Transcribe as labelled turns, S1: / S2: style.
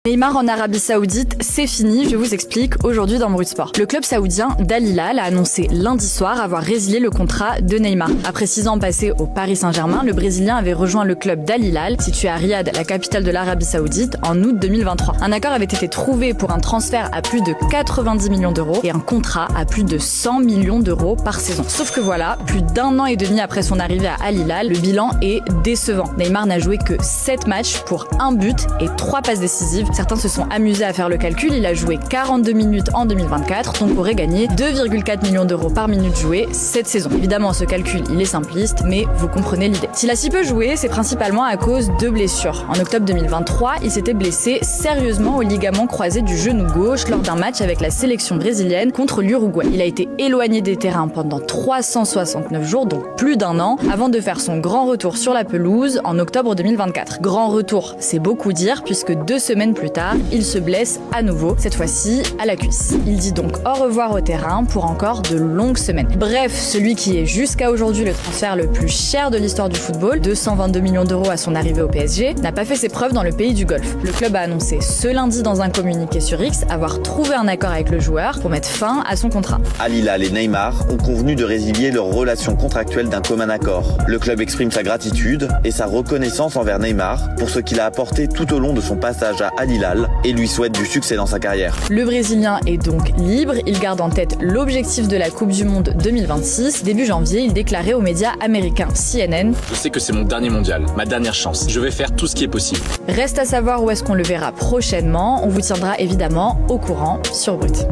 S1: Neymar en Arabie Saoudite, c'est fini, je vous explique aujourd'hui dans Brut Sport. Le club saoudien d'Al Hilal a annoncé lundi soir avoir résilié le contrat de Neymar. Après 6 ans passés au Paris Saint-Germain, le Brésilien avait rejoint le club d'Al Hilal, situé à Riyad, la capitale de l'Arabie Saoudite, en août 2023. Un accord avait été trouvé pour un transfert à plus de 90 millions d'euros et un contrat à plus de 100 millions d'euros par saison. Sauf que voilà, plus d'1 an et demi après son arrivée à Al Hilal, le bilan est décevant. Neymar n'a joué que 7 matchs pour 1 but et 3 passes décisives. Certains se sont amusés à faire le calcul, il a joué 42 minutes en 2024, donc aurait gagné 2,4 millions d'euros par minute jouée cette saison. Évidemment, ce calcul, il est simpliste, mais vous comprenez l'idée. S'il a si peu joué, c'est principalement à cause de blessures. En octobre 2023, il s'était blessé sérieusement au ligament croisé du genou gauche lors d'un match avec la sélection brésilienne contre l'Uruguay. Il a été éloigné des terrains pendant 369 jours, donc plus d'1 an, avant de faire son grand retour sur la pelouse en octobre 2024. Grand retour, c'est beaucoup dire, puisque 2 semaines plus tard, il se blesse à nouveau, cette fois-ci à la cuisse. Il dit donc au revoir au terrain pour encore de longues semaines. Bref, celui qui est jusqu'à aujourd'hui le transfert le plus cher de l'histoire du football, 222 millions d'euros à son arrivée au PSG, n'a pas fait ses preuves dans le pays du Golfe. Le club a annoncé ce lundi dans un communiqué sur X avoir trouvé un accord avec le joueur pour mettre fin à son contrat.
S2: Al Hilal et Neymar ont convenu de résilier leur relation contractuelle d'un commun accord. Le club exprime sa gratitude et sa reconnaissance envers Neymar pour ce qu'il a apporté tout au long de son passage à Al Hilal et lui souhaite du succès dans sa carrière.
S1: Le Brésilien est donc libre, il garde en tête l'objectif de la Coupe du Monde 2026. Début janvier, il déclarait aux médias américains CNN:
S3: Je sais que c'est mon dernier mondial, ma dernière chance. Je vais faire tout ce qui est possible.
S1: Reste à savoir où est-ce qu'on le verra prochainement. On vous tiendra évidemment au courant sur Brut.